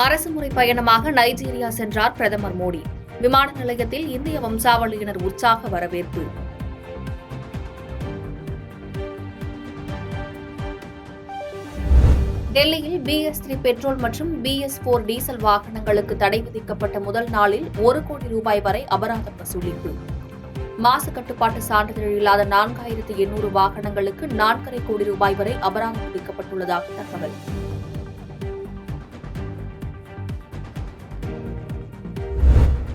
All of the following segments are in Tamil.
அரசுமுறை பயணமாக நைஜீரியா சென்றார் பிரதமர் மோடி. விமான நிலையத்தில் இந்திய வம்சாவளியினர் உற்சாக வரவேற்பு. டெல்லியில் BS3 பெட்ரோல் மற்றும் BS4 டீசல் வாகனங்களுக்கு தடை விதிக்கப்பட்ட முதல் நாளில் 1 கோடி ரூபாய் வரை அபராதம் வசூலிப்பு. மாசு கட்டுப்பாட்டு சான்றிதழ் இல்லாத 4800 வாகனங்களுக்கு 4.5 கோடி ரூபாய் வரை அபராதம் விதிக்கப்பட்டுள்ளதாக தகவல்.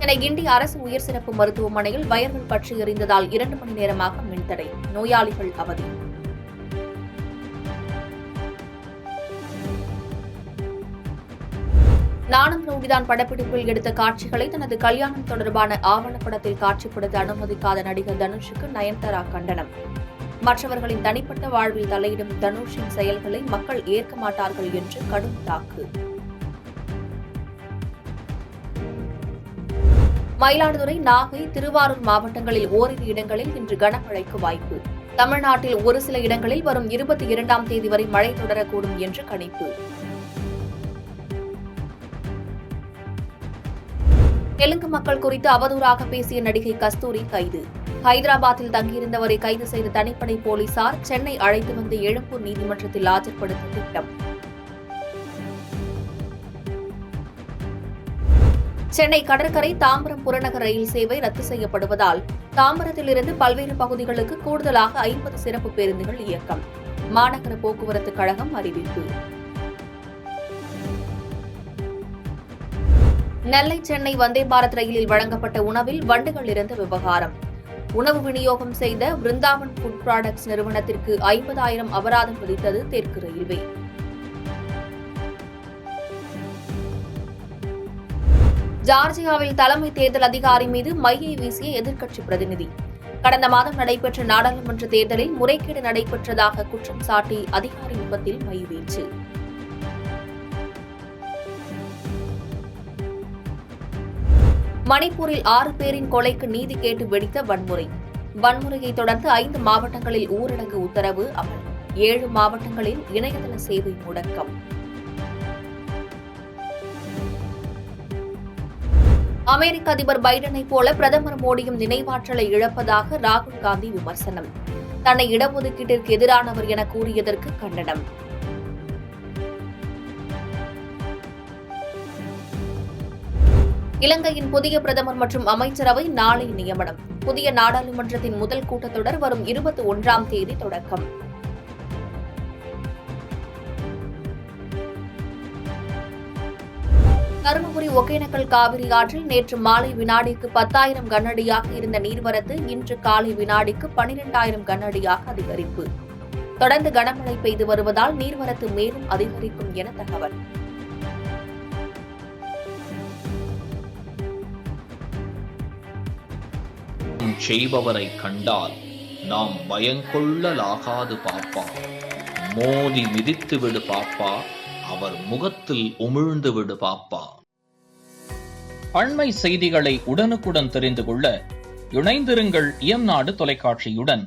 சென்னை கிண்டி அரசு உயர் சிறப்பு மருத்துவமனையில் வயர்கள் பற்றி எரிந்ததால் 2 மணி நேரமாக மின்தடை. நோயாளிகள் அவதி. நானும் ரவுடிதான் படப்பிடிப்பில் எடுத்த காட்சிகளை தனது கல்யாணம் தொடர்பான ஆவணப்படத்தில் காட்சிப்படுத்த அனுமதிக்காத நடிகர் தனுஷுக்கு நயன்தாரா கண்டனம். மற்றவர்களின் தனிப்பட்ட வாழ்வில் தலையிடும் தனுஷின் செயல்களை மக்கள் ஏற்க மாட்டார்கள் என்று கடும் தாக்கு. மயிலாடுதுறை, நாகை, திருவாரூர் மாவட்டங்களில் ஓரிரு இடங்களில் இன்று கனமழைக்கு வாய்ப்பு. தமிழ்நாட்டில் ஒரு சில இடங்களில் வரும் 22ஆம் தேதி வரை மழை தொடரக்கூடும் என்று கணிப்பு. தெலுங்கு மக்கள் குறித்து அவதூறாக பேசிய நடிகை கஸ்தூரி கைது. ஹைதராபாத்தில் தங்கியிருந்தவரை கைது செய்த தனிப்படை போலீசார் சென்னை அழைத்து வந்து எழும்பூர் நீதிமன்றத்தில் ஆஜர்படுத்த திட்டம். சென்னை கடற்கரை தாம்பரம் புறநகர் ரயில் சேவை ரத்து செய்யப்படுவதால் தாம்பரத்திலிருந்து பல்வேறு பகுதிகளுக்கு கூடுதலாக 50 சிறப்பு பேருந்துகள் இயக்கம். மாநகர போக்குவரத்து கழகம் அறிவிப்பு. நெல்லை சென்னை வந்தே பாரத் ரயிலில் வழங்கப்பட்ட உணவில் வண்டுகள் இறந்த விவகாரம். உணவு விநியோகம் செய்த விருந்தாவன் ஃபுட் ப்ராடக்ட்ஸ் நிறுவனத்திற்கு 50,000 அபராதம் விதித்தது தெற்கு ரயில்வே. ஜார்ஜியாவில் தலைமை தேர்தல் அதிகாரி மீது மையை வீசிய எதிர்க்கட்சி பிரதிநிதி. கடந்த மாதம் நடைபெற்ற நாடாளுமன்ற தேர்தலில் முறைகேடு நடைபெற்றதாக குற்றம் சாட்டி அதிகாரி முகத்தில் மை வீச்சு. மணிப்பூரில் 6 பேரின் கொலைக்கு நீதி கேட்டு வெடித்த வன்முறை. வன்முறையை தொடர்ந்து 5 மாவட்டங்களில் ஊரடங்கு உத்தரவு அமல். 7 மாவட்டங்களில் இணையதள சேவை முடக்கம். அமெரிக்க அதிபர் பைடனை போல பிரதமர் மோடியும் நினைவாற்றலை இழப்பதாக ராகுல் காந்தி விமர்சனம். தன்னை இடஒதுக்கீட்டிற்கு எதிரானவர் என கூறியதற்கு கண்டனம். இலங்கையின் புதிய பிரதமர் மற்றும் அமைச்சரவை நாளை நியமனம். புதிய நாடாளுமன்றத்தின் முதல் கூட்டத்தொடர் வரும் 21ஆம் தேதி தொடக்கம். தருமபுரி ஒகேனக்கல் காவிரி ஆற்றில் நேற்று மாலை வினாடிக்கு 10,000 கனஅடியாக இருந்த நீர்வரத்து இன்று காலை வினாடிக்கு 12,000 கனஅடியாக அதிகரிப்பு. தொடர்ந்து கனமழை பெய்து வருவதால் நீர்வரத்து மேலும் அதிகரிக்கும் என தகவல். செய்பவரை கண்டால் நாம் பயங்கொள்ளலாகாது பாப்பா. மோதி மிதித்து விடு பாப்பா, அவர் முகத்தில் உமிழ்ந்து விடு பாப்பா. அண்மை செய்திகளை உடனுக்குடன் தெரிந்து கொள்ள இணைந்திருங்கள் இயம்நாடு தொலைக்காட்சியுடன்.